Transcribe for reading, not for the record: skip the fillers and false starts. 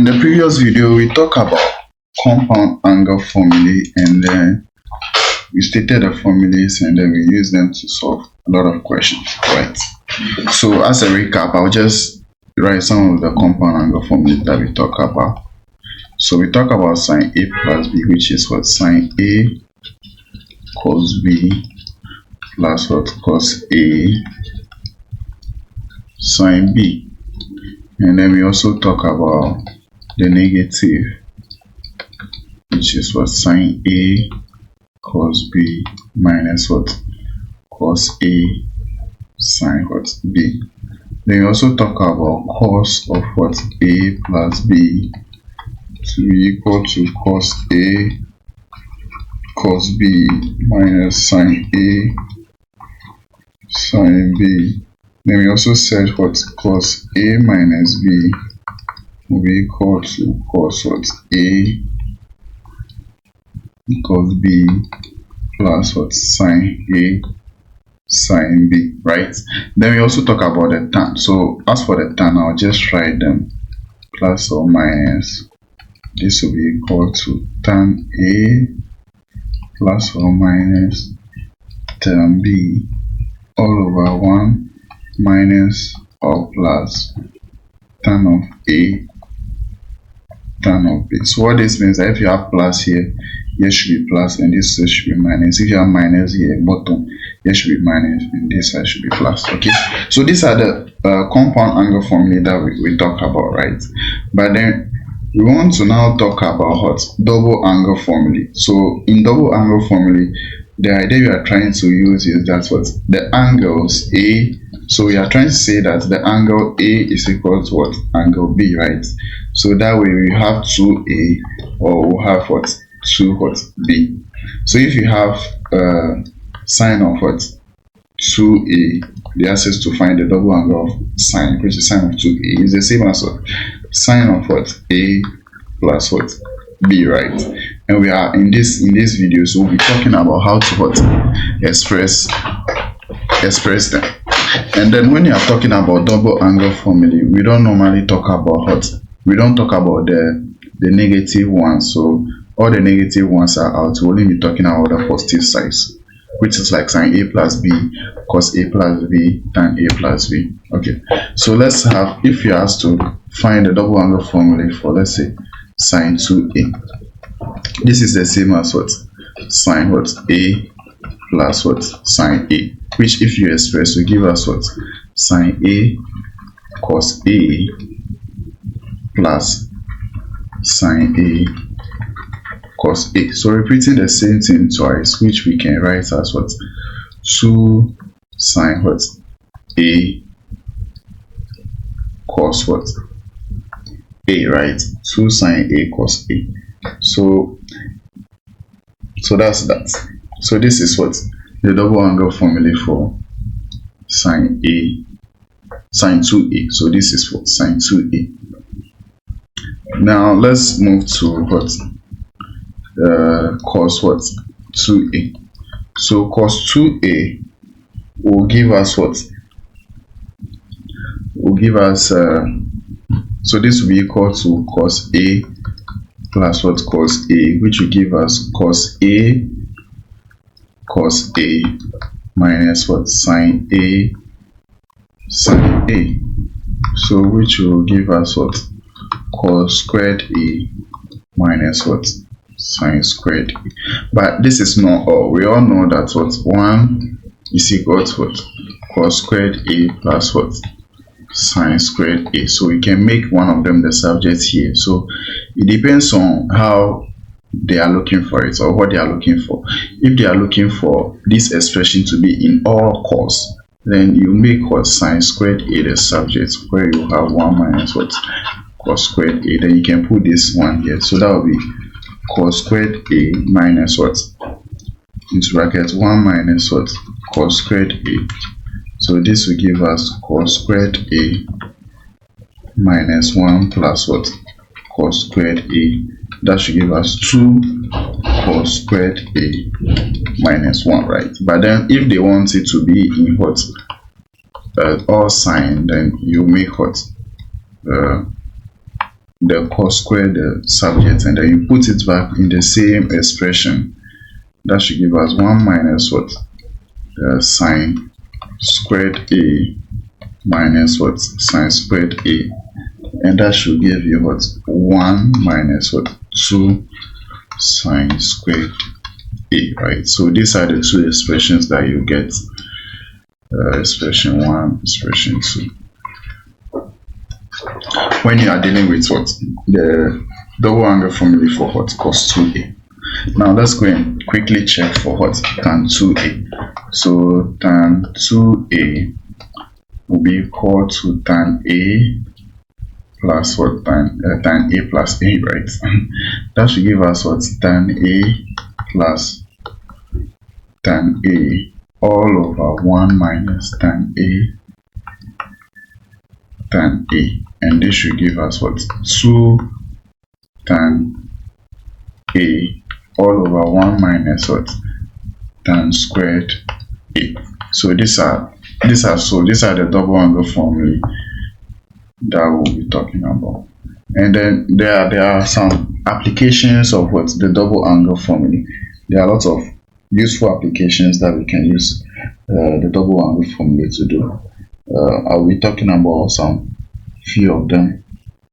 In the previous video, we talked about compound angle formulae, and then we stated the formulas, and then we used them to solve a lot of questions, right? So as a recap, I'll just write some of the compound angle formulae that we talk about. So we talk about sine A plus B, which is what? Sine A cos B plus what? Cos A sine B. And then we also talk about the negative, which is what? Sine A cos B minus what? Cos A sine what? B. Then we also talk about cos of what? A plus B to be equal to cos A cos B minus sine A sine B. Then we also said what? Cos A minus B will be equal to cos what? A cos B plus what? Sine A sine B, right? Then we also talk about the tan. So as for the tan, I'll just write them plus or minus. This will be equal to tan A plus or minus tan B all over 1 minus or plus tan of A tan of B. So what this means is that if you have plus here should be plus, and this side should be minus. If you have minus here bottom, here should be minus, and this side should be plus. Okay, so these are the compound angle formulae that we talk about, right? But then we want to now talk about what? Double angle formulae. So in double angle formulae, the idea we are trying to use is that what? The angles A. So we are trying to say that the angle A is equal to what? Angle B, right? So that way we have 2A, or we'll have what? 2 what? B. So if you have sine of what? 2A, the answer is to find the double angle of sine, which is sine of 2A, is the same as what? Sine of what? A plus what? B, right? And we are in this video, so we'll be talking about how to what? Express them. And then when you are talking about double angle formulae, we don't normally talk about what? We don't talk about the negative ones. So all the negative ones are out. We'll only be talking about the positive sides, which is like sine A plus B cos A plus B tan A plus B. Okay, so let's have, if you ask to find the double angle formula for, let's say, sine 2A, this is the same as what? Sine what? A plus what? Sine A, which if you express will give us what? Sine A cos A plus sine A cos A. So repeating the same thing twice, which we can write as what? 2 sine what? A cos what? A, right? 2 sine A cos A. So that's that. So this is what? The double angle formula for sine A, sine 2A. So this is for sine 2A. Now let's move to what? Cos what? 2A. So cos 2A will give us what? Will give us so this will be equal to cos A plus what? Cos A, which will give us cos A minus what? Sine A sine A. So which will give us what? Cos squared A minus what? Sine squared A. But this is not all. We all know that what? 1 is equal to what? Cos squared A plus what? Sine squared A. So we can make one of them the subject here. So it depends on how they are looking for it, or what they are looking for. If they are looking for this expression to be in all cos, then you make what? Sine squared A the subject, where you have 1 minus what? Cos squared A. Then you can put this one here. So that will be cos squared A minus what? Into bracket 1 minus what? Cos squared A. So this will give us cos squared A minus 1 plus what? Cos squared A. That should give us 2 cos squared A minus 1, right? But then if they want it to be in what? All sine, then you make what? the the cos square the subject, and then you put it back in the same expression. That should give us 1 minus what? Sine squared A minus what? Sine squared A. And that should give you what? 1 minus what? 2 sine squared A, right? So these are the two expressions that you get. Expression 1, expression 2. When you are dealing with what? The double angle formula for what? Cos 2A. Now let's go and quickly check for what? Tan 2A. So tan 2A will be equal to tan A plus what? Tan A plus A, right? That should give us what? Tan A plus tan A all over 1 minus tan A tan A, and this should give us what? 2 tan A all over 1 minus what? Tan squared A. So these are the double angle formulae that we'll be talking about. And then there are some applications of what? The double angle formulae. There are lots of useful applications that we can use the double angle formula to do. I'll be talking about some few of them